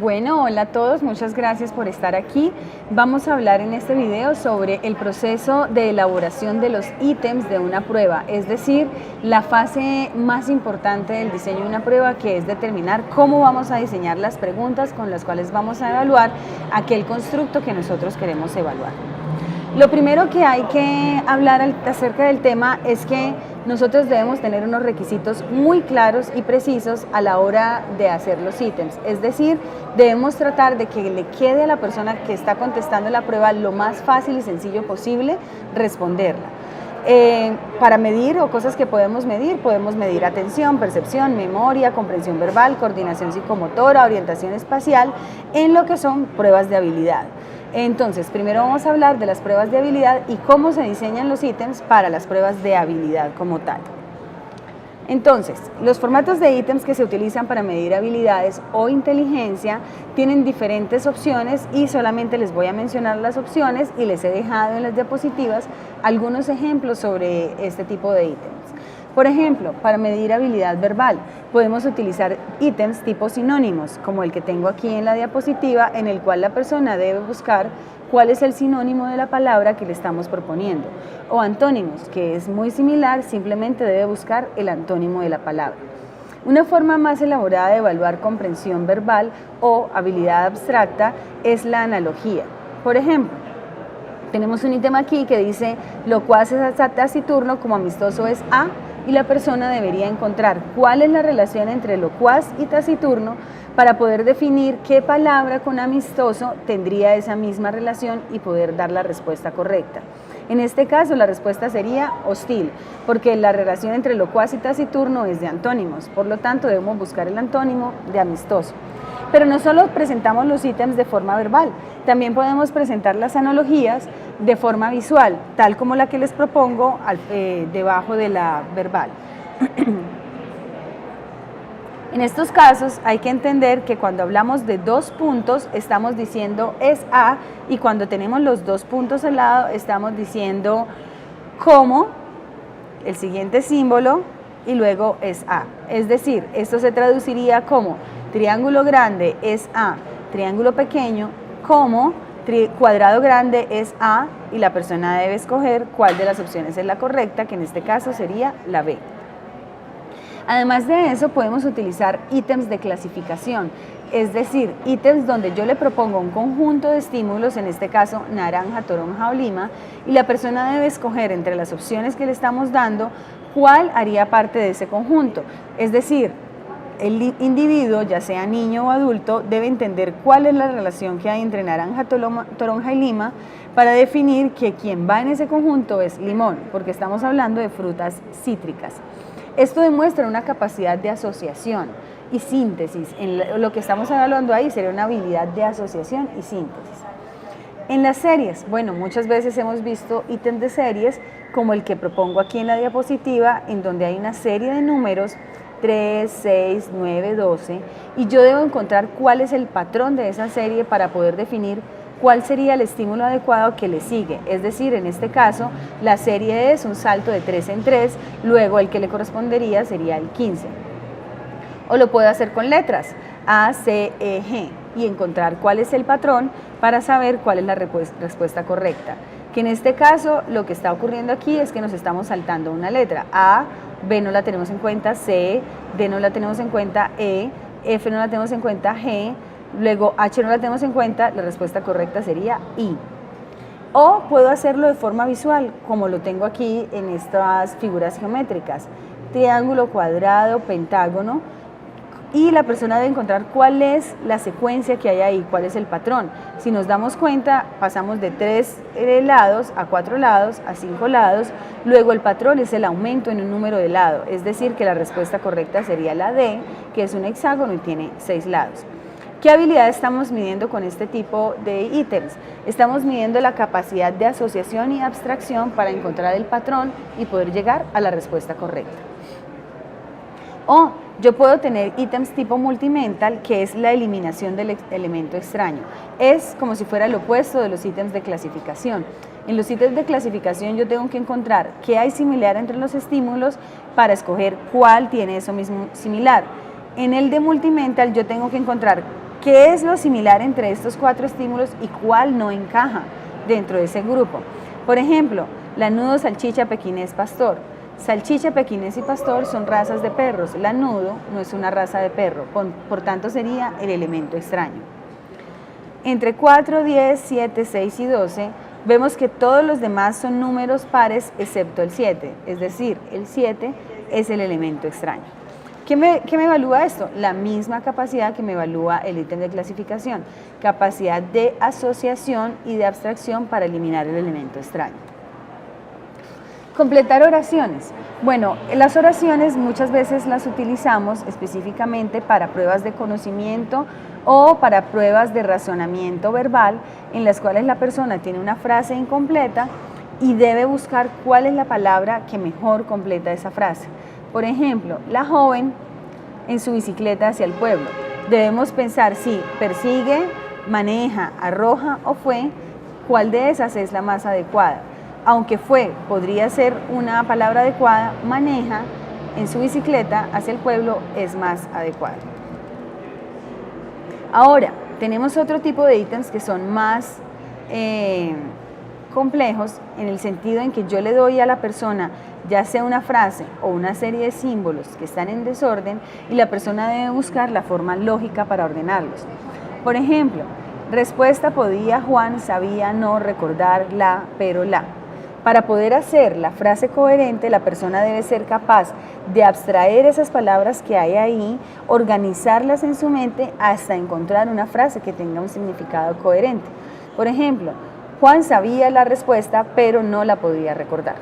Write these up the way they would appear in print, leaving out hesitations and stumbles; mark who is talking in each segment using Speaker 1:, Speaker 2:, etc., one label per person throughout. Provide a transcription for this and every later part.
Speaker 1: Bueno, hola a todos, muchas gracias por estar aquí. Vamos a hablar en este video sobre el proceso de elaboración de los ítems de una prueba, es decir, la fase más importante del diseño de una prueba, que es determinar cómo vamos a diseñar las preguntas con las cuales vamos a evaluar aquel constructo que nosotros queremos evaluar. Lo primero que hay que hablar acerca del tema es que nosotros debemos tener unos requisitos muy claros y precisos a la hora de hacer los ítems, es decir, debemos tratar de que le quede a la persona que está contestando la prueba lo más fácil y sencillo posible responderla. Para medir o cosas que podemos medir atención, percepción, memoria, comprensión verbal, coordinación psicomotora, orientación espacial, en lo que son pruebas de habilidad. Entonces, primero vamos a hablar de las pruebas de habilidad y cómo se diseñan los ítems para las pruebas de habilidad como tal. Entonces, los formatos de ítems que se utilizan para medir habilidades o inteligencia tienen diferentes opciones y solamente les voy a mencionar las opciones y les he dejado en las diapositivas algunos ejemplos sobre este tipo de ítems. Por ejemplo, para medir habilidad verbal, podemos utilizar ítems tipo sinónimos, como el que tengo aquí en la diapositiva, en el cual la persona debe buscar cuál es el sinónimo de la palabra que le estamos proponiendo. O antónimos, que es muy similar, simplemente debe buscar el antónimo de la palabra. Una forma más elaborada de evaluar comprensión verbal o habilidad abstracta es la analogía. Por ejemplo, tenemos un ítem aquí que dice locuaz es taciturno como amistoso es a, y la persona debería encontrar cuál es la relación entre locuaz y taciturno para poder definir qué palabra con amistoso tendría esa misma relación y poder dar la respuesta correcta. En este caso la respuesta sería hostil, porque la relación entre locuaz y taciturno es de antónimos, por lo tanto debemos buscar el antónimo de amistoso. Pero no solo presentamos los ítems de forma verbal, también podemos presentar las analogías de forma visual, tal como la que les propongo debajo de la verbal. En estos casos hay que entender que cuando hablamos de dos puntos estamos diciendo es A, y cuando tenemos los dos puntos al lado estamos diciendo como el siguiente símbolo y luego es A. Es decir, esto se traduciría como triángulo grande es A, triángulo pequeño como cuadrado grande es A, y la persona debe escoger cuál de las opciones es la correcta, que en este caso sería la B. Además de eso, podemos utilizar ítems de clasificación, es decir, ítems donde yo le propongo un conjunto de estímulos, en este caso naranja, toronja o lima, y la persona debe escoger entre las opciones que le estamos dando cuál haría parte de ese conjunto. Es decir, el individuo, ya sea niño o adulto, debe entender cuál es la relación que hay entre naranja, toronja y lima para definir que quien va en ese conjunto es limón, porque estamos hablando de frutas cítricas. Esto demuestra una capacidad de asociación y síntesis. En lo que estamos evaluando ahí sería una habilidad de asociación y síntesis. En las series, bueno, muchas veces hemos visto ítems de series como el que propongo aquí en la diapositiva, en donde hay una serie de números 3, 6, 9, 12, y yo debo encontrar cuál es el patrón de esa serie para poder definir cuál sería el estímulo adecuado que le sigue. Es decir, en este caso, la serie es un salto de 3 en 3, luego el que le correspondería sería el 15. O lo puedo hacer con letras, A, C, E, G, y encontrar cuál es el patrón para saber cuál es la respuesta correcta. Que en este caso, lo que está ocurriendo aquí es que nos estamos saltando una letra. A, B no la tenemos en cuenta, C, D no la tenemos en cuenta, E, F no la tenemos en cuenta, G, luego H no la tenemos en cuenta, la respuesta correcta sería I. O puedo hacerlo de forma visual, como lo tengo aquí en estas figuras geométricas, triángulo, cuadrado, pentágono, y la persona debe encontrar cuál es la secuencia que hay ahí, cuál es el patrón. Si nos damos cuenta, pasamos de 3 lados a 4 lados, a 5 lados, luego el patrón es el aumento en un número de lado, es decir, que la respuesta correcta sería la D, que es un hexágono y tiene 6 lados. ¿Qué habilidad estamos midiendo con este tipo de ítems? Estamos midiendo la capacidad de asociación y abstracción para encontrar el patrón y poder llegar a la respuesta correcta. O yo puedo tener ítems tipo multimental, que es la eliminación del elemento extraño. Es como si fuera el opuesto de los ítems de clasificación. En los ítems de clasificación yo tengo que encontrar qué hay similar entre los estímulos para escoger cuál tiene eso mismo similar. En el de multimental yo tengo que encontrar ¿Qué es lo similar entre estos 4 estímulos y cuál no encaja dentro de ese grupo? Por ejemplo, lanudo, salchicha, pequinés, pastor. Salchicha, pequinés y pastor son razas de perros. Lanudo no es una raza de perro, por tanto sería el elemento extraño. Entre 4, 10, 7, 6 y 12, vemos que todos los demás son números pares excepto el 7, es decir, el 7 es el elemento extraño. ¿Qué me evalúa esto? La misma capacidad que me evalúa el ítem de clasificación, capacidad de asociación y de abstracción para eliminar el elemento extraño. Completar oraciones. Bueno, las oraciones muchas veces las utilizamos específicamente para pruebas de conocimiento o para pruebas de razonamiento verbal en las cuales la persona tiene una frase incompleta y debe buscar cuál es la palabra que mejor completa esa frase. Por ejemplo, la joven en su bicicleta hacia el pueblo. Debemos pensar si persigue, maneja, arroja o fue, cuál de esas es la más adecuada. Aunque fue podría ser una palabra adecuada, maneja en su bicicleta hacia el pueblo es más adecuado. Ahora, tenemos otro tipo de ítems que son más complejos en el sentido en que yo le doy a la persona ya sea una frase o una serie de símbolos que están en desorden y la persona debe buscar la forma lógica para ordenarlos. Por ejemplo, respuesta: podía Juan, sabía, no, recordar, la, pero la. Para poder hacer la frase coherente, la persona debe ser capaz de abstraer esas palabras que hay ahí, organizarlas en su mente hasta encontrar una frase que tenga un significado coherente. Por ejemplo, Juan sabía la respuesta, pero no la podía recordar.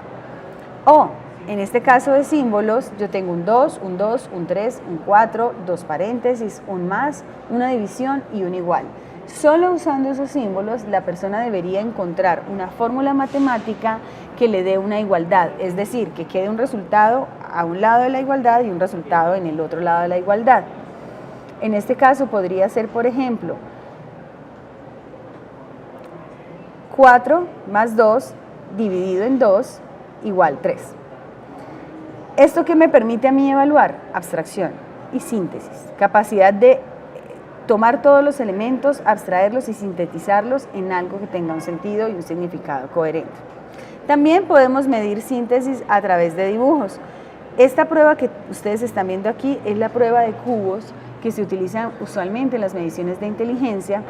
Speaker 1: O, en este caso de símbolos, yo tengo un 2, un 2, un 3, un 4, 2 paréntesis, un más, una división y un igual. Solo usando esos símbolos, la persona debería encontrar una fórmula matemática que le dé una igualdad, es decir, que quede un resultado a un lado de la igualdad y un resultado en el otro lado de la igualdad. En este caso podría ser, por ejemplo, 4 más 2 dividido en 2 igual 3. ¿Esto qué me permite a mí evaluar? Abstracción y síntesis, capacidad de tomar todos los elementos, abstraerlos y sintetizarlos en algo que tenga un sentido y un significado coherente. También podemos medir síntesis a través de dibujos. Esta prueba que ustedes están viendo aquí es la prueba de cubos que se utiliza usualmente en las mediciones de inteligencia,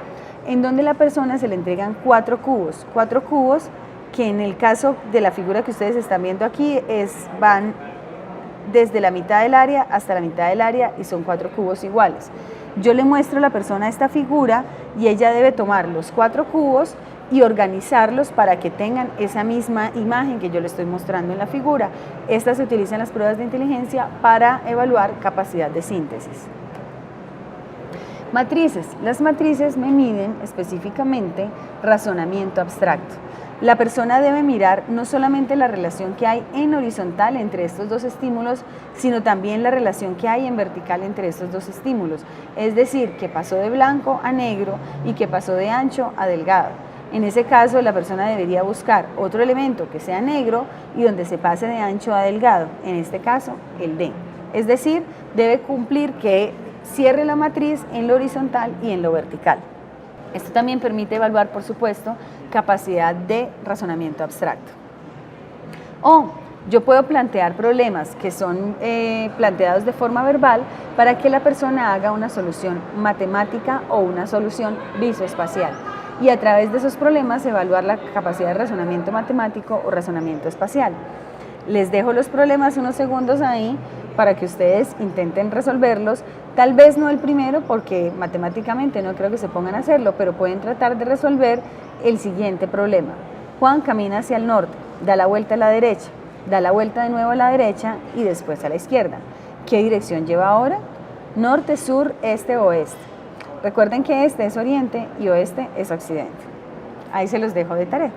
Speaker 1: en donde a la persona se le entregan 4 cubos que en el caso de la figura que ustedes están viendo aquí van desde la mitad del área hasta la mitad del área y son 4 cubos iguales. Yo le muestro a la persona esta figura y ella debe tomar los 4 cubos y organizarlos para que tengan esa misma imagen que yo le estoy mostrando en la figura. Estas se utilizan en las pruebas de inteligencia para evaluar capacidad de síntesis. Matrices. Las matrices me miden específicamente razonamiento abstracto. La persona debe mirar no solamente la relación que hay en horizontal entre estos dos estímulos, sino también la relación que hay en vertical entre estos dos estímulos, es decir, que pasó de blanco a negro y que pasó de ancho a delgado. En ese caso, la persona debería buscar otro elemento que sea negro y donde se pase de ancho a delgado, en este caso, el D. Es decir, debe cumplir que cierre la matriz en lo horizontal y en lo vertical. Esto también permite evaluar, por supuesto, capacidad de razonamiento abstracto. O yo puedo plantear problemas que son planteados de forma verbal para que la persona haga una solución matemática o una solución visoespacial. Y a través de esos problemas evaluar la capacidad de razonamiento matemático o razonamiento espacial. Les dejo los problemas unos segundos ahí para que ustedes intenten resolverlos. Tal vez no el primero porque matemáticamente no creo que se pongan a hacerlo, pero pueden tratar de resolver el siguiente problema. Juan camina hacia el norte, da la vuelta a la derecha, da la vuelta de nuevo a la derecha y después a la izquierda. ¿Qué dirección lleva ahora? Norte, sur, este, oeste. Recuerden que este es oriente y oeste es occidente. Ahí se los dejo de tarea.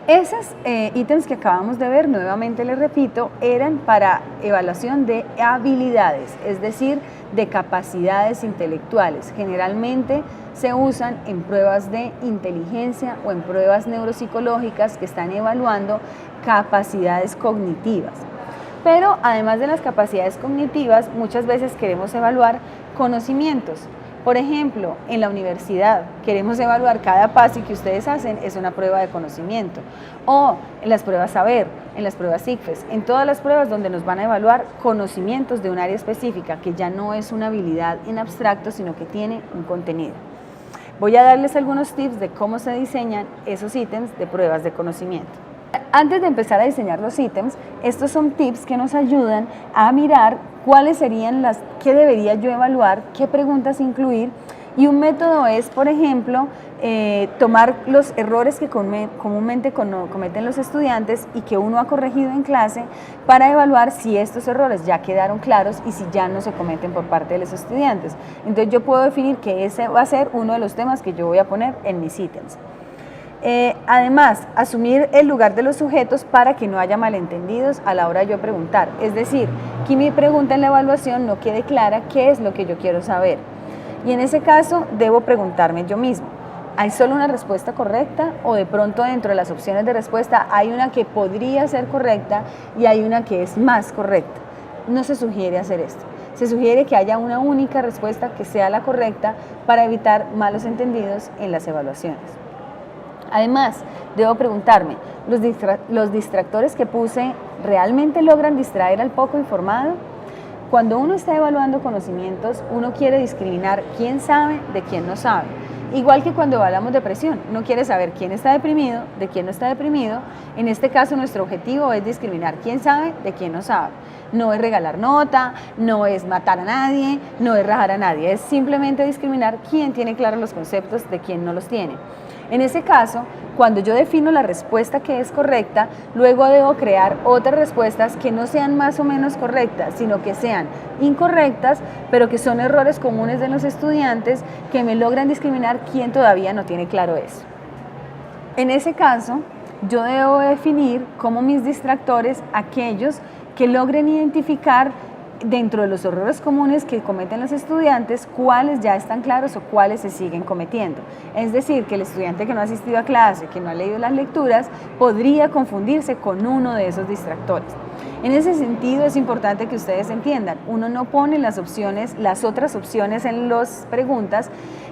Speaker 1: Esos ítems que acabamos de ver, nuevamente les repito, eran para evaluación de habilidades, es decir, de capacidades intelectuales. Generalmente se usan en pruebas de inteligencia o en pruebas neuropsicológicas que están evaluando capacidades cognitivas. Pero además de las capacidades cognitivas, muchas veces queremos evaluar conocimientos. Por ejemplo, en la universidad queremos evaluar cada paso que ustedes hacen, es una prueba de conocimiento. O en las pruebas saber, en las pruebas ICFES, en todas las pruebas donde nos van a evaluar conocimientos de un área específica, que ya no es una habilidad en abstracto, sino que tiene un contenido. Voy a darles algunos tips de cómo se diseñan esos ítems de pruebas de conocimiento. Antes de empezar a diseñar los ítems, estos son tips que nos ayudan a mirar cuáles serían qué debería yo evaluar, qué preguntas incluir, y un método es, por ejemplo, tomar los errores que comúnmente cometen los estudiantes y que uno ha corregido en clase para evaluar si estos errores ya quedaron claros y si ya no se cometen por parte de los estudiantes. Entonces yo puedo definir que ese va a ser uno de los temas que yo voy a poner en mis ítems. Además, asumir el lugar de los sujetos para que no haya malentendidos a la hora de yo preguntar. Es decir, que mi pregunta en la evaluación no quede clara qué es lo que yo quiero saber. Y en ese caso, debo preguntarme yo mismo, ¿hay solo una respuesta correcta o de pronto dentro de las opciones de respuesta hay una que podría ser correcta y hay una que es más correcta? No se sugiere hacer esto. Se sugiere que haya una única respuesta que sea la correcta para evitar malos entendidos en las evaluaciones. Además, debo preguntarme, ¿los distractores que puse realmente logran distraer al poco informado? Cuando uno está evaluando conocimientos, uno quiere discriminar quién sabe de quién no sabe. Igual que cuando hablamos de depresión, uno quiere saber quién está deprimido, de quién no está deprimido. En este caso, nuestro objetivo es discriminar quién sabe de quién no sabe. No es regalar nota, no es matar a nadie, no es rajar a nadie, es simplemente discriminar quién tiene claros los conceptos de quién no los tiene. En ese caso, cuando yo defino la respuesta que es correcta, luego debo crear otras respuestas que no sean más o menos correctas, sino que sean incorrectas, pero que son errores comunes de los estudiantes que me logran discriminar quién todavía no tiene claro eso. En ese caso, yo debo definir como mis distractores aquellos que logren identificar dentro de los errores comunes que cometen los estudiantes, cuáles ya están claros o cuáles se siguen cometiendo. Es decir, que el estudiante que no ha asistido a clase, que no ha leído las lecturas, podría confundirse con uno de esos distractores. En ese sentido es importante que ustedes entiendan, uno no pone las otras opciones en las preguntas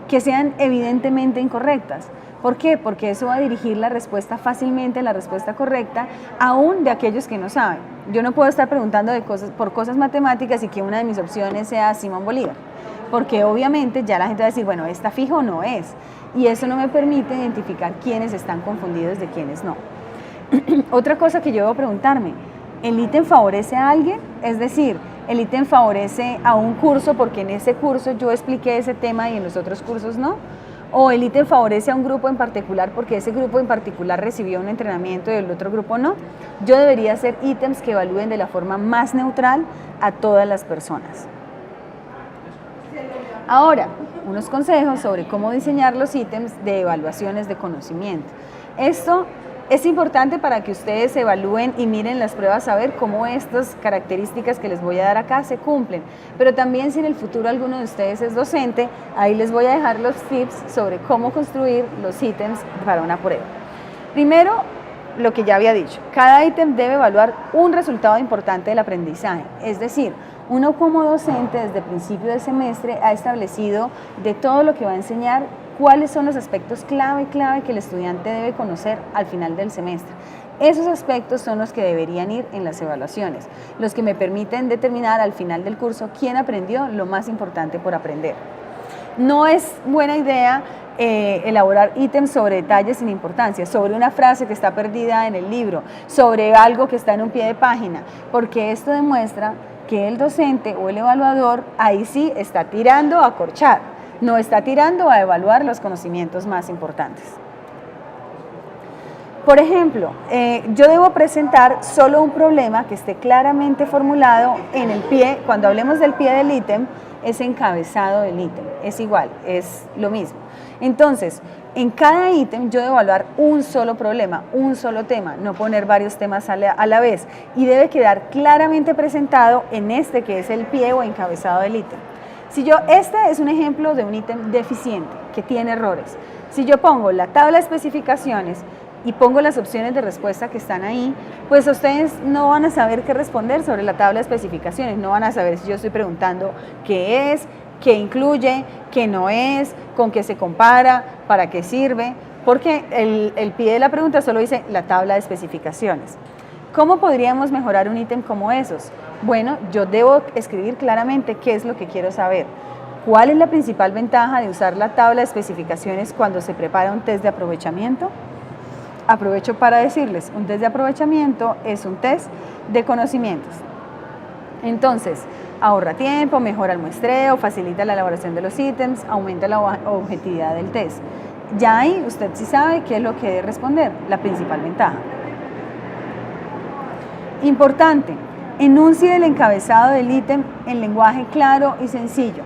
Speaker 1: que sean evidentemente incorrectas. ¿Por qué? Porque eso va a dirigir la respuesta fácilmente, la respuesta correcta, aún de aquellos que no saben. Yo no puedo estar preguntando por cosas matemáticas y que una de mis opciones sea Simón Bolívar, porque obviamente ya la gente va a decir, bueno, esta fijo no es, y eso no me permite identificar quiénes están confundidos de quiénes no. Otra cosa que yo debo preguntarme, ¿el ítem favorece a alguien? Es decir, ¿el ítem favorece a un curso porque en ese curso yo expliqué ese tema y en los otros cursos no? ¿O el ítem favorece a un grupo en particular porque ese grupo en particular recibió un entrenamiento y el otro grupo no? Yo debería hacer ítems que evalúen de la forma más neutral a todas las personas. Ahora, unos consejos sobre cómo diseñar los ítems de evaluaciones de conocimiento. Esto es importante para que ustedes evalúen y miren las pruebas a ver cómo estas características que les voy a dar acá se cumplen. Pero también si en el futuro alguno de ustedes es docente, ahí les voy a dejar los tips sobre cómo construir los ítems para una prueba. Primero, lo que ya había dicho, cada ítem debe evaluar un resultado importante del aprendizaje. Es decir, uno como docente desde el principio del semestre ha establecido de todo lo que va a enseñar cuáles son los aspectos clave que el estudiante debe conocer al final del semestre. Esos aspectos son los que deberían ir en las evaluaciones, los que me permiten determinar al final del curso quién aprendió lo más importante por aprender. No es buena idea elaborar ítems sobre detalles sin importancia, sobre una frase que está perdida en el libro, sobre algo que está en un pie de página, porque esto demuestra que el docente o el evaluador ahí sí está tirando a corchar. No está tirando a evaluar los conocimientos más importantes. Por ejemplo, yo debo presentar solo un problema que esté claramente formulado en el pie. Cuando hablemos del pie del ítem, es encabezado del ítem. Es igual, es lo mismo. Entonces, en cada ítem yo debo evaluar un solo problema, un solo tema, no poner varios temas a la vez. Y debe quedar claramente presentado en este que es el pie o encabezado del ítem. Este es un ejemplo de un ítem deficiente, que tiene errores. Si yo pongo la tabla de especificaciones y pongo las opciones de respuesta que están ahí, pues ustedes no van a saber qué responder sobre la tabla de especificaciones, no van a saber si yo estoy preguntando qué es, qué incluye, qué no es, con qué se compara, para qué sirve, porque el pie de la pregunta solo dice la tabla de especificaciones. ¿Cómo podríamos mejorar un ítem como esos? Bueno, yo debo escribir claramente qué es lo que quiero saber. ¿Cuál es la principal ventaja de usar la tabla de especificaciones cuando se prepara un test de aprovechamiento? Aprovecho para decirles, un test de aprovechamiento es un test de conocimientos. Entonces, ahorra tiempo, mejora el muestreo, facilita la elaboración de los ítems, aumenta la objetividad del test. Ya ahí usted sí sabe qué es lo que debe responder, la principal ventaja. Importante, enuncie el encabezado del ítem en lenguaje claro y sencillo.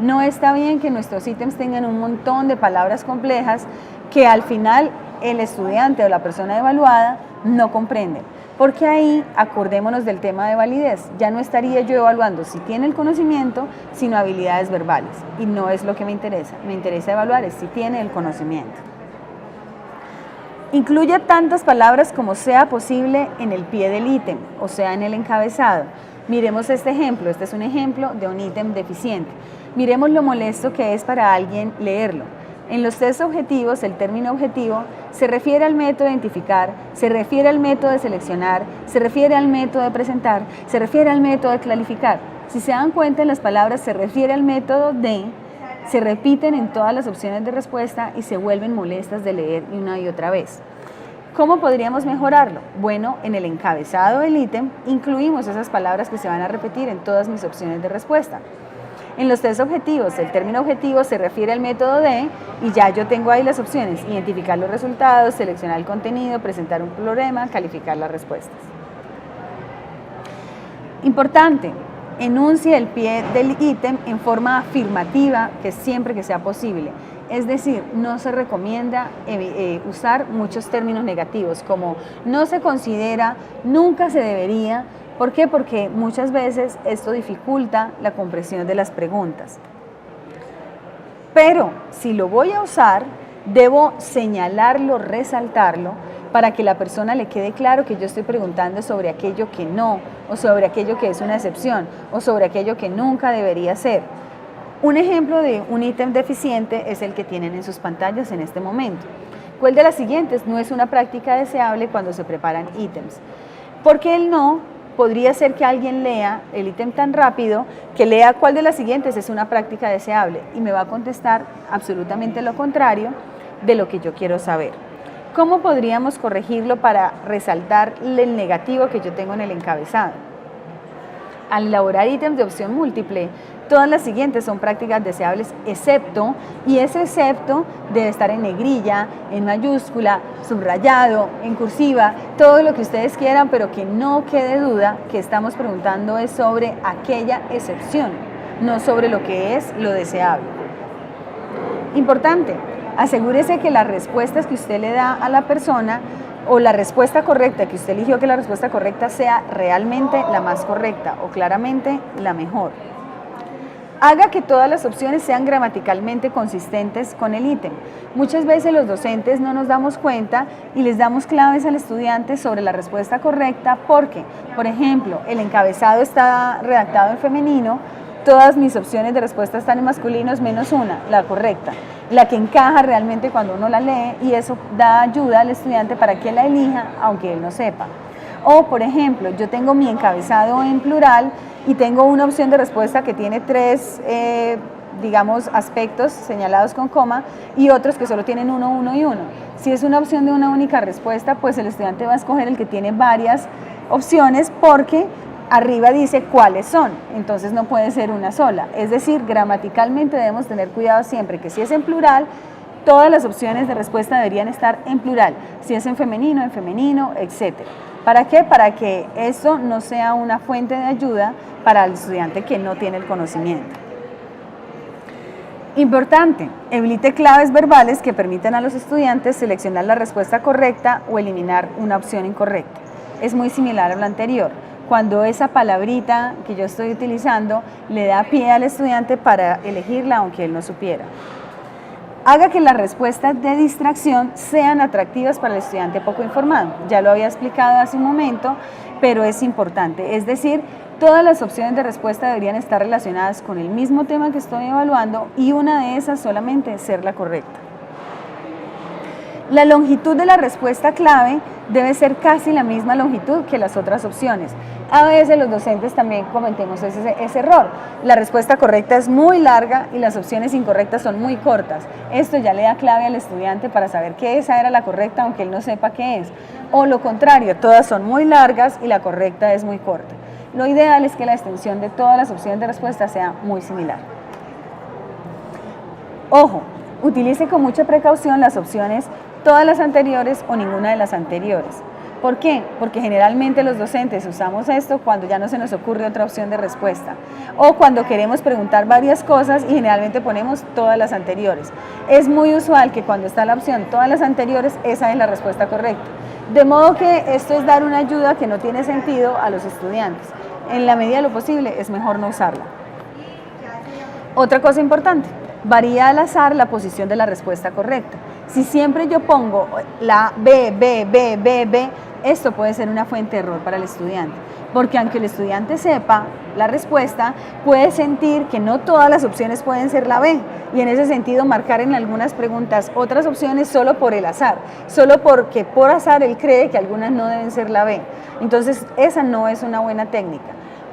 Speaker 1: No está bien que nuestros ítems tengan un montón de palabras complejas que al final el estudiante o la persona evaluada no comprende, porque ahí acordémonos del tema de validez. Ya no estaría yo evaluando si tiene el conocimiento, sino habilidades verbales, y no es lo que me interesa evaluar es si tiene el conocimiento. Incluya tantas palabras como sea posible en el pie del ítem, o sea, en el encabezado. Miremos este ejemplo, este es un ejemplo de un ítem deficiente. Miremos lo molesto que es para alguien leerlo. En los test objetivos, el término objetivo se refiere al método de identificar, se refiere al método de seleccionar, se refiere al método de presentar, se refiere al método de clarificar. Si se dan cuenta, en las palabras se refiere al método de, se repiten en todas las opciones de respuesta y se vuelven molestas de leer una y otra vez. ¿Cómo podríamos mejorarlo? Bueno, en el encabezado del ítem incluimos esas palabras que se van a repetir en todas mis opciones de respuesta. En los test objetivos, el término objetivo se refiere al método de, y ya yo tengo ahí las opciones: identificar los resultados, seleccionar el contenido, presentar un problema, calificar las respuestas. Importante, enuncie el pie del ítem en forma afirmativa, que siempre que sea posible. Es decir, no se recomienda usar muchos términos negativos como no se considera, nunca se debería. ¿Por qué? Porque muchas veces esto dificulta la comprensión de las preguntas. Pero si lo voy a usar, debo señalarlo, resaltarlo, para que la persona le quede claro que yo estoy preguntando sobre aquello que no, o sobre aquello que es una excepción, o sobre aquello que nunca debería ser. Un ejemplo de un ítem deficiente es el que tienen en sus pantallas en este momento. ¿Cuál de las siguientes no es una práctica deseable cuando se preparan ítems? Porque el no podría ser que alguien lea el ítem tan rápido que lea cuál de las siguientes es una práctica deseable y me va a contestar absolutamente lo contrario de lo que yo quiero saber. ¿Cómo podríamos corregirlo para resaltar el negativo que yo tengo en el encabezado? Al elaborar ítems de opción múltiple, todas las siguientes son prácticas deseables excepto, y ese excepto debe estar en negrilla, en mayúscula, subrayado, en cursiva, todo lo que ustedes quieran, pero que no quede duda que estamos preguntando es sobre aquella excepción, no sobre lo que es lo deseable. Importante, asegúrese que las respuestas que usted le da a la persona o la respuesta correcta que usted eligió, que la respuesta correcta sea realmente la más correcta o claramente la mejor. Haga que todas las opciones sean gramaticalmente consistentes con el ítem. Muchas veces los docentes no nos damos cuenta y les damos claves al estudiante sobre la respuesta correcta porque, por ejemplo, el encabezado está redactado en femenino, todas mis opciones de respuesta están en masculinos menos una, la correcta, la que encaja realmente cuando uno la lee, y eso da ayuda al estudiante para que la elija aunque él no sepa. O, por ejemplo, yo tengo mi encabezado en plural y tengo una opción de respuesta que tiene tres, aspectos señalados con coma y otros que solo tienen uno, uno y uno. Si es una opción de una única respuesta, pues el estudiante va a escoger el que tiene varias opciones porque arriba dice cuáles son, entonces no puede ser una sola. Es decir, gramaticalmente debemos tener cuidado siempre que si es en plural, todas las opciones de respuesta deberían estar en plural. Si es en femenino, etc. ¿Para qué? Para que eso no sea una fuente de ayuda para el estudiante que no tiene el conocimiento. Importante, evite claves verbales que permitan a los estudiantes seleccionar la respuesta correcta o eliminar una opción incorrecta. Es muy similar a lo anterior. Cuando esa palabrita que yo estoy utilizando le da pie al estudiante para elegirla aunque él no supiera. Haga que las respuestas de distracción sean atractivas para el estudiante poco informado. Ya lo había explicado hace un momento, pero es importante. Es decir, todas las opciones de respuesta deberían estar relacionadas con el mismo tema que estoy evaluando y una de esas solamente ser la correcta. La longitud de la respuesta clave debe ser casi la misma longitud que las otras opciones. A veces los docentes también cometemos ese error. La respuesta correcta es muy larga y las opciones incorrectas son muy cortas. Esto ya le da clave al estudiante para saber que esa era la correcta aunque él no sepa qué es. O lo contrario, todas son muy largas y la correcta es muy corta. Lo ideal es que la extensión de todas las opciones de respuesta sea muy similar. Ojo, utilice con mucha precaución las opciones todas las anteriores o ninguna de las anteriores. ¿Por qué? Porque generalmente los docentes usamos esto cuando ya no se nos ocurre otra opción de respuesta o cuando queremos preguntar varias cosas y generalmente ponemos todas las anteriores. Es muy usual que cuando está la opción todas las anteriores, esa es la respuesta correcta. De modo que esto es dar una ayuda que no tiene sentido a los estudiantes. En la medida de lo posible es mejor no usarla. Otra cosa importante, varía al azar la posición de la respuesta correcta. Si siempre yo pongo la B, esto puede ser una fuente de error para el estudiante, porque aunque el estudiante sepa la respuesta, puede sentir que no todas las opciones pueden ser la B, y en ese sentido marcar en algunas preguntas otras opciones solo por el azar, solo porque por azar él cree que algunas no deben ser la B. Entonces esa no es una buena técnica.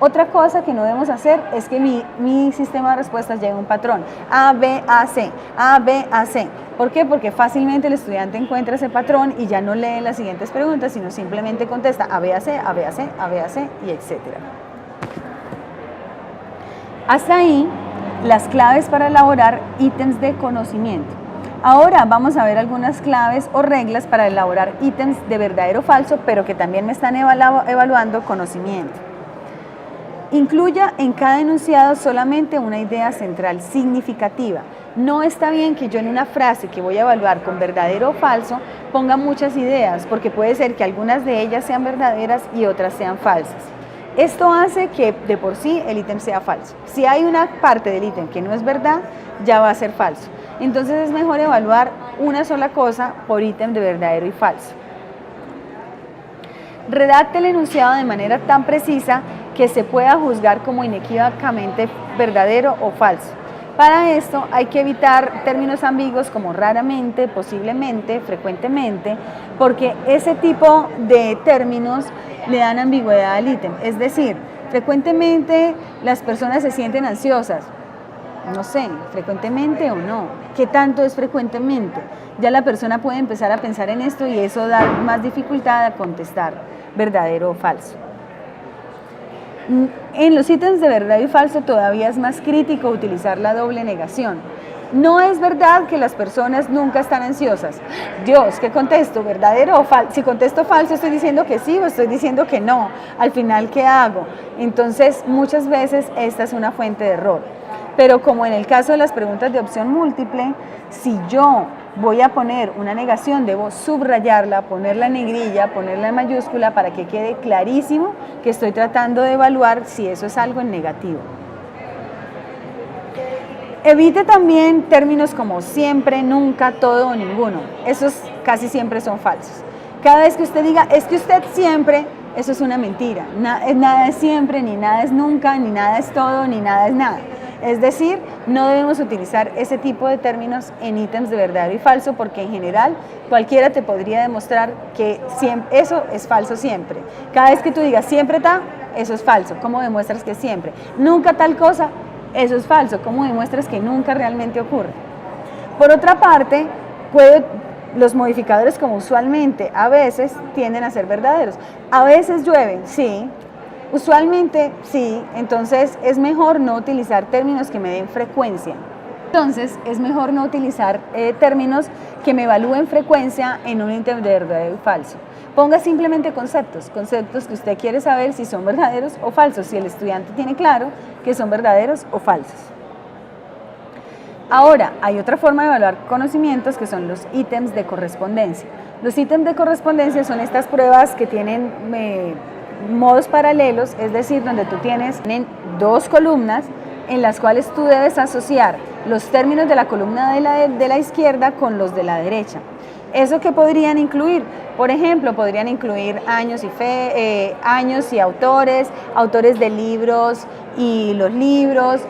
Speaker 1: Otra cosa que no debemos hacer es que mi sistema de respuestas lleve un patrón, A, B, A, C, A, B, A, C. ¿Por qué? Porque fácilmente el estudiante encuentra ese patrón y ya no lee las siguientes preguntas, sino simplemente contesta A, B, A, C, A, B, A, C, A, B, A, C, y etcétera. Hasta ahí las claves para elaborar ítems de conocimiento. Ahora vamos a ver algunas claves o reglas para elaborar ítems de verdadero o falso, pero que también me están evaluando conocimiento. Incluya en cada enunciado solamente una idea central significativa. No está bien que yo en una frase que voy a evaluar con verdadero o falso ponga muchas ideas, porque puede ser que algunas de ellas sean verdaderas y otras sean falsas. Esto hace que de por sí el ítem sea falso. Si hay una parte del ítem que no es verdad, ya va a ser falso. Entonces es mejor evaluar una sola cosa por ítem de verdadero y falso. Redacte el enunciado de manera tan precisa que se pueda juzgar como inequívocamente verdadero o falso. Para esto hay que evitar términos ambiguos como raramente, posiblemente, frecuentemente, porque ese tipo de términos le dan ambigüedad al ítem. Es decir, frecuentemente las personas se sienten ansiosas. No sé, frecuentemente o no. ¿Qué tanto es frecuentemente? Ya la persona puede empezar a pensar en esto y eso da más dificultad a contestar verdadero o falso. En los ítems de verdad y falso todavía es más crítico utilizar la doble negación. No es verdad que las personas nunca están ansiosas. Dios, ¿qué contesto? ¿Verdadero o falso? Si contesto falso, ¿estoy diciendo que sí o estoy diciendo que no? Al final, ¿qué hago? Entonces, muchas veces esta es una fuente de error. Pero como en el caso de las preguntas de opción múltiple, si yo voy a poner una negación, debo subrayarla, ponerla en negrilla, ponerla en mayúscula para que quede clarísimo que estoy tratando de evaluar si eso es algo en negativo. Evite también términos como siempre, nunca, todo o ninguno. Esos casi siempre son falsos. Cada vez que usted diga, es que usted siempre, eso es una mentira. Nada es siempre, ni nada es nunca, ni nada es todo, ni nada es nada. Es decir, no debemos utilizar ese tipo de términos en ítems de verdadero y falso porque en general cualquiera te podría demostrar que eso es falso siempre. Cada vez que tú digas siempre está, eso es falso. ¿Cómo demuestras que siempre? Nunca tal cosa, eso es falso. ¿Cómo demuestras que nunca realmente ocurre? Por otra parte, los modificadores como usualmente a veces tienden a ser verdaderos. A veces llueven, sí. Usualmente sí, entonces es mejor no utilizar términos que me den frecuencia. Entonces es mejor no utilizar términos que me evalúen frecuencia en un ítem de verdadero y falso. Ponga simplemente conceptos que usted quiere saber si son verdaderos o falsos, si el estudiante tiene claro que son verdaderos o falsos. Ahora, hay otra forma de evaluar conocimientos que son los ítems de correspondencia. Los ítems de correspondencia son estas pruebas que tienen modos paralelos, es decir, donde tú tienes dos columnas en las cuales tú debes asociar los términos de la columna de la izquierda con los de la derecha. ¿Eso qué podrían incluir? Por ejemplo, podrían incluir años y autores, autores de libros y los libros,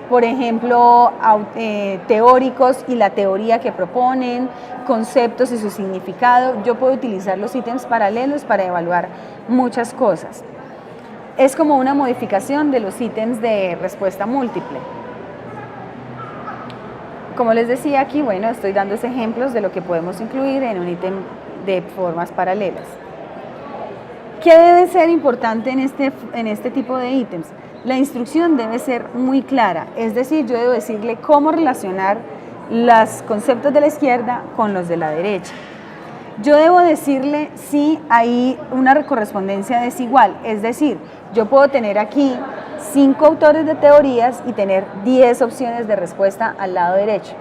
Speaker 1: por ejemplo, teóricos y la teoría que proponen, conceptos y su significado. Yo puedo utilizar los ítems paralelos para evaluar muchas cosas. Es como una modificación de los ítems de respuesta múltiple. Como les decía aquí, bueno, estoy dando ejemplos de lo que podemos incluir en un ítem de formas paralelas. ¿Qué debe ser importante en este tipo de ítems? La instrucción debe ser muy clara, es decir, yo debo decirle cómo relacionar los conceptos de la izquierda con los de la derecha. Yo debo decirle si hay una correspondencia desigual, es decir, yo puedo tener aquí 5 autores de teorías y tener 10 opciones de respuesta al lado derecho.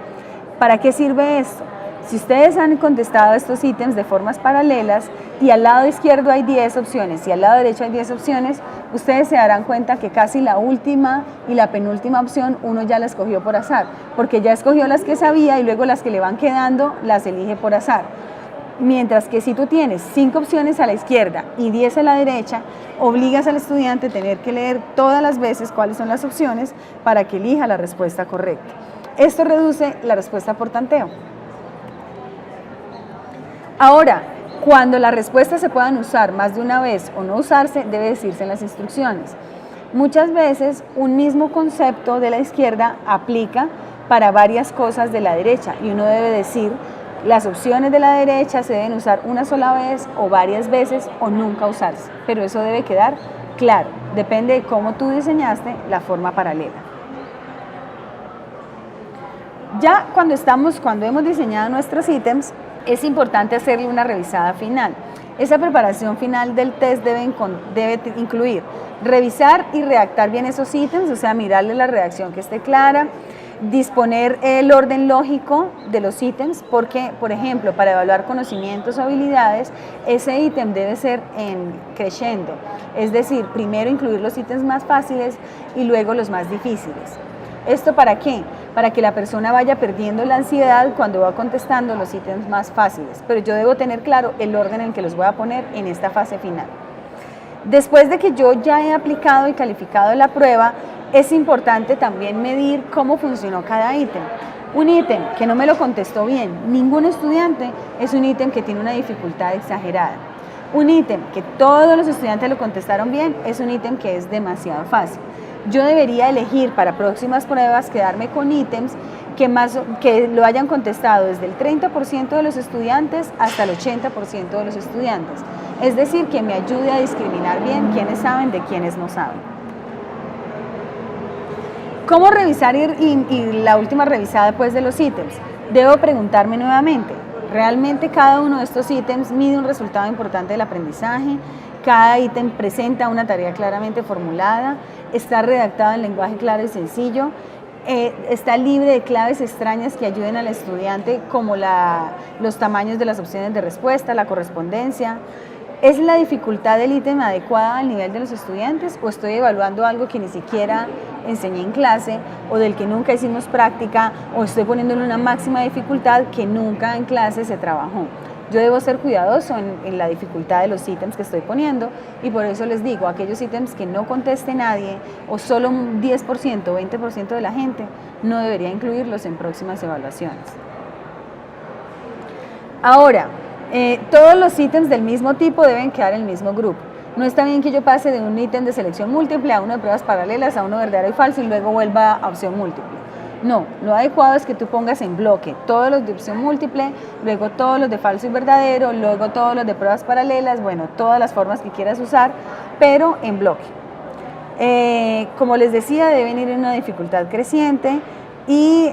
Speaker 1: ¿Para qué sirve esto? Si ustedes han contestado estos ítems de formas paralelas y al lado izquierdo hay 10 opciones y al lado derecho hay 10 opciones, ustedes se darán cuenta que casi la última y la penúltima opción uno ya la escogió por azar, porque ya escogió las que sabía y luego las que le van quedando las elige por azar. Mientras que si tú tienes 5 opciones a la izquierda y 10 a la derecha, obligas al estudiante a tener que leer todas las veces cuáles son las opciones para que elija la respuesta correcta. Esto reduce la respuesta por tanteo. Ahora, cuando las respuestas se puedan usar más de una vez o no usarse, debe decirse en las instrucciones. Muchas veces un mismo concepto de la izquierda aplica para varias cosas de la derecha y uno debe decir las opciones de la derecha se deben usar una sola vez o varias veces o nunca usarse, pero eso debe quedar claro, depende de cómo tú diseñaste la forma paralela. Ya cuando hemos diseñado nuestros ítems, es importante hacerle una revisada final. Esa preparación final del test debe incluir revisar y redactar bien esos ítems, o sea, mirarle la redacción que esté clara, disponer el orden lógico de los ítems, porque, por ejemplo, para evaluar conocimientos o habilidades, ese ítem debe ser en crescendo, es decir, primero incluir los ítems más fáciles y luego los más difíciles. ¿Esto para qué? Para que la persona vaya perdiendo la ansiedad cuando va contestando los ítems más fáciles, pero yo debo tener claro el orden en que los voy a poner en esta fase final. Después de que yo ya he aplicado y calificado la prueba, es importante también medir cómo funcionó cada ítem. Un ítem que no me lo contestó bien ningún estudiante es un ítem que tiene una dificultad exagerada. Un ítem que todos los estudiantes lo contestaron bien es un ítem que es demasiado fácil. Yo debería elegir para próximas pruebas quedarme con ítems que lo hayan contestado desde el 30% de los estudiantes hasta el 80% de los estudiantes. Es decir, que me ayude a discriminar bien quiénes saben de quiénes no saben. ¿Cómo revisar y la última revisada pues, de los ítems? Debo preguntarme nuevamente, ¿realmente cada uno de estos ítems mide un resultado importante del aprendizaje? ¿Cada ítem presenta una tarea claramente formulada? ¿Está redactado en lenguaje claro y sencillo? ¿Está libre de claves extrañas que ayuden al estudiante como los tamaños de las opciones de respuesta, la correspondencia? ¿Es la dificultad del ítem adecuada al nivel de los estudiantes o estoy evaluando algo que ni siquiera enseñé en clase o del que nunca hicimos práctica o estoy poniéndole una máxima dificultad que nunca en clase se trabajó? Yo debo ser cuidadoso en la dificultad de los ítems que estoy poniendo y por eso les digo, aquellos ítems que no conteste nadie o solo un 10% o 20% de la gente, no debería incluirlos en próximas evaluaciones. Ahora, todos los ítems del mismo tipo deben quedar en el mismo grupo. No está bien que yo pase de un ítem de selección múltiple a uno de pruebas paralelas, a uno verdadero y falso y luego vuelva a opción múltiple. No, lo adecuado es que tú pongas en bloque todos los de opción múltiple, luego todos los de falso y verdadero, luego todos los de pruebas paralelas, bueno, todas las formas que quieras usar, pero en bloque. Como les decía, deben ir en una dificultad creciente y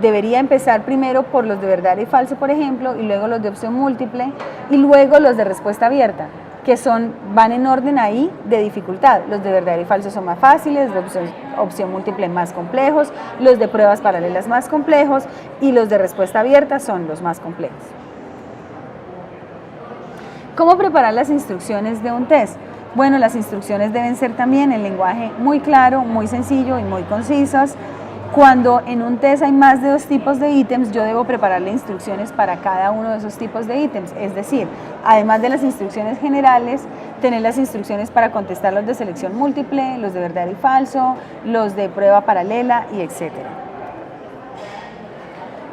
Speaker 1: debería empezar primero por los de verdadero y falso, por ejemplo, y luego los de opción múltiple y luego los de respuesta abierta, que van en orden ahí de dificultad. Los de verdadero y falso son más fáciles, los de opción múltiple más complejos, los de pruebas paralelas más complejos y los de respuesta abierta son los más complejos. ¿Cómo preparar las instrucciones de un test? Bueno, las instrucciones deben ser también en lenguaje muy claro, muy sencillo y muy concisas. Cuando en un test hay más de 2 tipos de ítems, yo debo prepararle instrucciones para cada uno de esos tipos de ítems. Es decir, además de las instrucciones generales, tener las instrucciones para contestar los de selección múltiple, los de verdad y falso, los de prueba paralela y etcétera.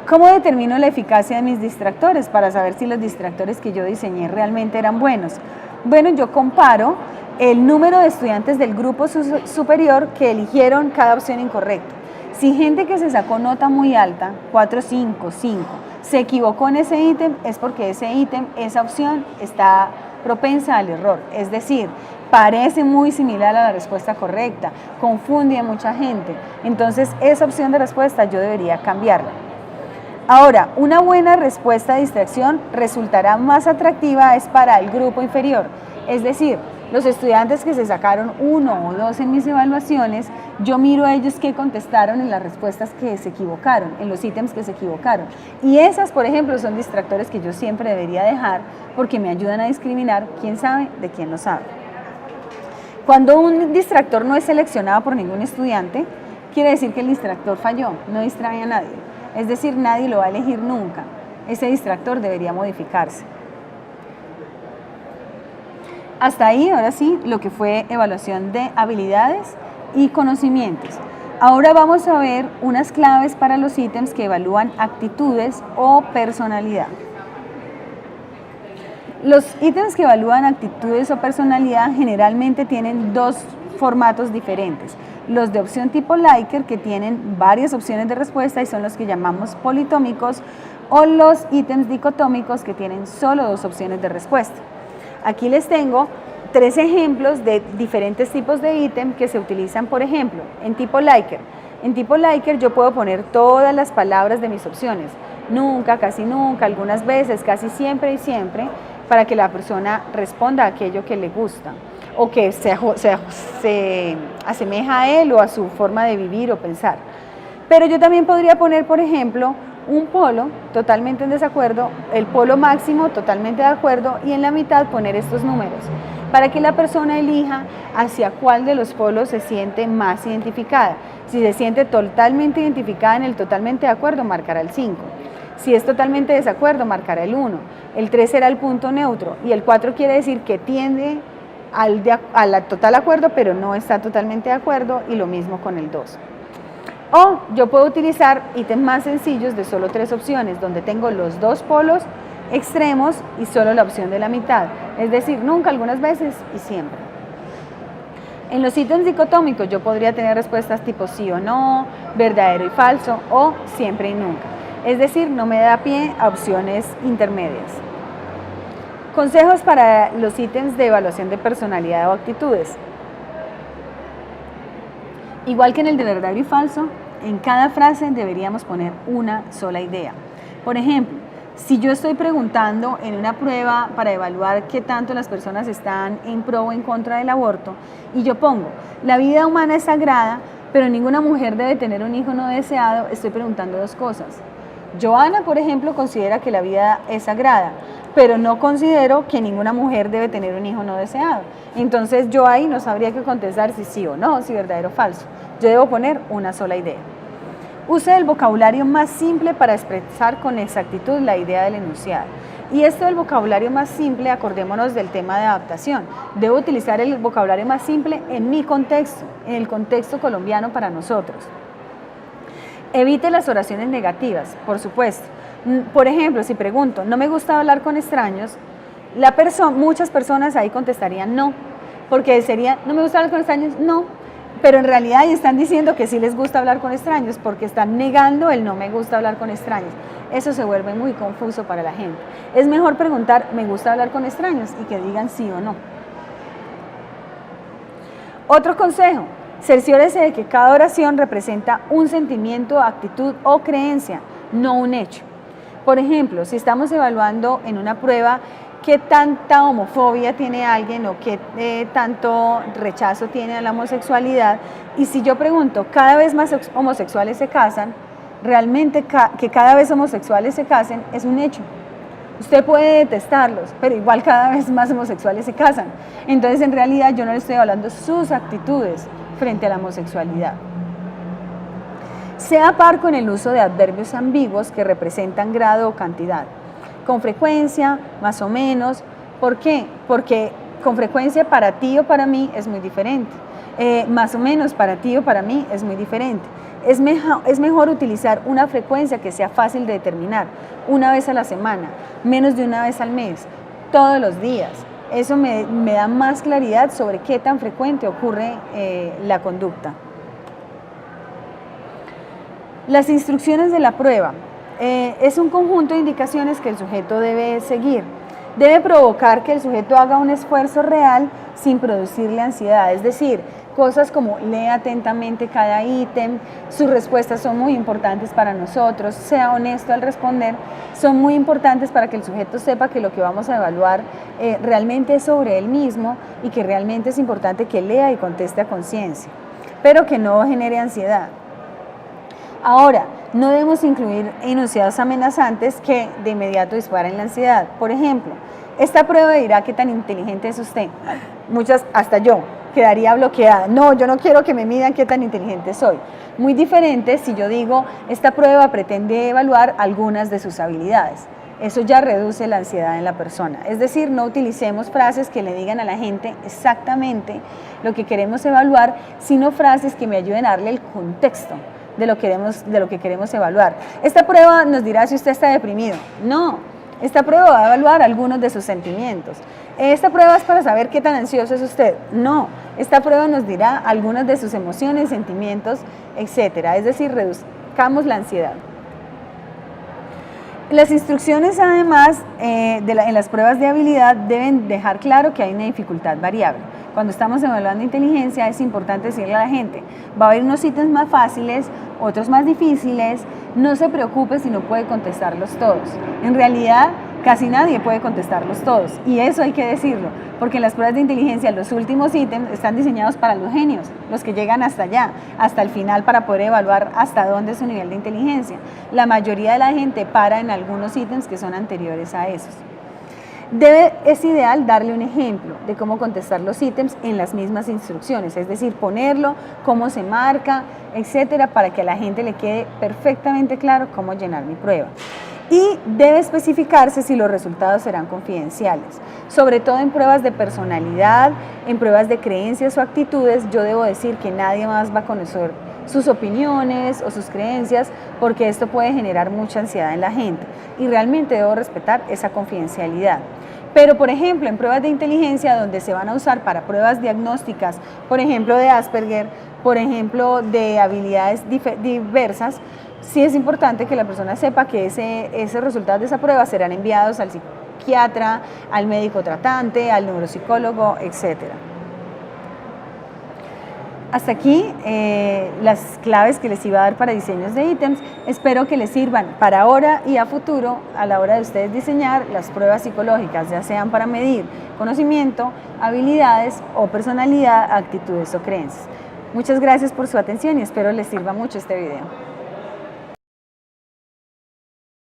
Speaker 1: ¿Cómo determino la eficacia de mis distractores para saber si los distractores que yo diseñé realmente eran buenos? Bueno, yo comparo el número de estudiantes del grupo superior que eligieron cada opción incorrecta. Si gente que se sacó nota muy alta, 4, 5, 5, se equivocó en ese ítem, es porque ese ítem, esa opción está propensa al error. Es decir, parece muy similar a la respuesta correcta, confunde a mucha gente. Entonces, esa opción de respuesta yo debería cambiarla. Ahora, una buena respuesta de distracción resultará más atractiva es para el grupo inferior. Es decir, los estudiantes que se sacaron 1 o 2 en mis evaluaciones, yo miro a ellos qué contestaron en las respuestas que se equivocaron, en los ítems que se equivocaron. Y esas, por ejemplo, son distractores que yo siempre debería dejar porque me ayudan a discriminar quién sabe de quién no sabe. Cuando un distractor no es seleccionado por ningún estudiante, quiere decir que el distractor falló, no distrae a nadie. Es decir, nadie lo va a elegir nunca. Ese distractor debería modificarse. Hasta ahí, ahora sí, lo que fue evaluación de habilidades y conocimientos. Ahora vamos a ver unas claves para los ítems que evalúan actitudes o personalidad. Los ítems que evalúan actitudes o personalidad generalmente tienen 2 formatos diferentes. Los de opción tipo Likert, que tienen varias opciones de respuesta y son los que llamamos politómicos, o los ítems dicotómicos, que tienen solo 2 opciones de respuesta. Aquí les tengo 3 ejemplos de diferentes tipos de ítem que se utilizan, por ejemplo, en tipo Likert. En tipo Likert yo puedo poner todas las palabras de mis opciones, nunca, casi nunca, algunas veces, casi siempre y siempre, para que la persona responda a aquello que le gusta o que se asemeja a él o a su forma de vivir o pensar. Pero yo también podría poner, por ejemplo, un polo totalmente en desacuerdo, el polo máximo totalmente de acuerdo y en la mitad poner estos números para que la persona elija hacia cuál de los polos se siente más identificada. Si se siente totalmente identificada en el totalmente de acuerdo, marcará el 5. Si es totalmente de desacuerdo, marcará el 1. El 3 será el punto neutro y el 4 quiere decir que tiende al total acuerdo, pero no está totalmente de acuerdo, y lo mismo con el 2. O yo puedo utilizar ítems más sencillos de solo 3 opciones, donde tengo los 2 polos extremos y solo la opción de la mitad, es decir, nunca, algunas veces y siempre. En los ítems dicotómicos yo podría tener respuestas tipo sí o no, verdadero y falso, o siempre y nunca. Es decir, no me da pie a opciones intermedias. Consejos para los ítems de evaluación de personalidad o actitudes. Igual que en el de verdadero y falso, en cada frase deberíamos poner una sola idea. Por ejemplo, si yo estoy preguntando en una prueba para evaluar qué tanto las personas están en pro o en contra del aborto, y yo pongo, la vida humana es sagrada, pero ninguna mujer debe tener un hijo no deseado, estoy preguntando 2 cosas. Joana, por ejemplo, considera que la vida es sagrada, pero no considero que ninguna mujer debe tener un hijo no deseado. Entonces yo ahí no sabría qué contestar si sí o no, si verdadero o falso. Yo debo poner una sola idea. Use el vocabulario más simple para expresar con exactitud la idea del enunciado. Y esto del vocabulario más simple, acordémonos del tema de adaptación. Debo utilizar el vocabulario más simple en mi contexto, en el contexto colombiano para nosotros. Evite las oraciones negativas, por supuesto. Por ejemplo, si pregunto, ¿no me gusta hablar con extraños? Muchas personas ahí contestarían no, porque sería, ¿no me gusta hablar con extraños? No, pero en realidad están diciendo que sí les gusta hablar con extraños porque están negando el no me gusta hablar con extraños. Eso se vuelve muy confuso para la gente. Es mejor preguntar, ¿me gusta hablar con extraños? Y que digan sí o no. Otro consejo, cerciórese de que cada oración representa un sentimiento, actitud o creencia, no un hecho. Por ejemplo, si estamos evaluando en una prueba qué tanta homofobia tiene alguien o qué tanto rechazo tiene a la homosexualidad, y si yo pregunto, cada vez más homosexuales se casan, realmente que cada vez homosexuales se casen es un hecho. Usted puede detestarlos, pero igual cada vez más homosexuales se casan. Entonces, en realidad, yo no le estoy hablando sus actitudes frente a la homosexualidad. Sea par con el uso de adverbios ambiguos que representan grado o cantidad. Con frecuencia, más o menos. ¿Por qué? Porque con frecuencia para ti o para mí es muy diferente. Más o menos para ti o para mí es muy diferente. Es mejor utilizar una frecuencia que sea fácil de determinar, una vez a la semana, menos de una vez al mes, todos los días. Eso me da más claridad sobre qué tan frecuente ocurre la conducta. Las instrucciones de la prueba es un conjunto de indicaciones que el sujeto debe seguir. Debe provocar que el sujeto haga un esfuerzo real sin producirle ansiedad, es decir, cosas como lee atentamente cada ítem, sus respuestas son muy importantes para nosotros, sea honesto al responder, son muy importantes para que el sujeto sepa que lo que vamos a evaluar realmente es sobre él mismo y que realmente es importante que lea y conteste a conciencia, pero que no genere ansiedad. Ahora, no debemos incluir enunciados amenazantes que de inmediato disparen la ansiedad. Por ejemplo, esta prueba dirá qué tan inteligente es usted. Muchas, hasta yo, quedaría bloqueada. No, yo no quiero que me midan qué tan inteligente soy. Muy diferente si yo digo, esta prueba pretende evaluar algunas de sus habilidades. Eso ya reduce la ansiedad en la persona. Es decir, no utilicemos frases que le digan a la gente exactamente lo que queremos evaluar, sino frases que me ayuden a darle el contexto de lo que queremos evaluar. Esta prueba nos dirá si usted está deprimido. No, esta prueba va a evaluar algunos de sus sentimientos. Esta prueba es para saber qué tan ansioso es usted. No, esta prueba nos dirá algunas de sus emociones, sentimientos, etc. Es decir, reduzcamos la ansiedad. Las instrucciones, además, en las pruebas de habilidad deben dejar claro que hay una dificultad variable. Cuando estamos evaluando inteligencia es importante decirle a la gente, va a haber unos ítems más fáciles, otros más difíciles, no se preocupe si no puede contestarlos todos. En realidad, casi nadie puede contestarlos todos y eso hay que decirlo, porque en las pruebas de inteligencia los últimos ítems están diseñados para los genios, los que llegan hasta allá, hasta el final para poder evaluar hasta dónde es su nivel de inteligencia. La mayoría de la gente para en algunos ítems que son anteriores a esos. Es ideal darle un ejemplo de cómo contestar los ítems en las mismas instrucciones, es decir, ponerlo, cómo se marca, etcétera, para que a la gente le quede perfectamente claro cómo llenar mi prueba. Y debe especificarse si los resultados serán confidenciales. Sobre todo en pruebas de personalidad, en pruebas de creencias o actitudes, yo debo decir que nadie más va a conocer sus opiniones o sus creencias, porque esto puede generar mucha ansiedad en la gente y realmente debo respetar esa confidencialidad. Pero, por ejemplo, en pruebas de inteligencia donde se van a usar para pruebas diagnósticas, por ejemplo, de Asperger, por ejemplo, de habilidades diversas, sí es importante que la persona sepa que esos resultados de esa prueba serán enviados al psiquiatra, al médico tratante, al neuropsicólogo, etcétera. Hasta aquí las claves que les iba a dar para diseños de ítems. Espero que les sirvan para ahora y a futuro a la hora de ustedes diseñar las pruebas psicológicas, ya sean para medir conocimiento, habilidades o personalidad, actitudes o creencias. Muchas gracias por su atención y espero les sirva mucho este video.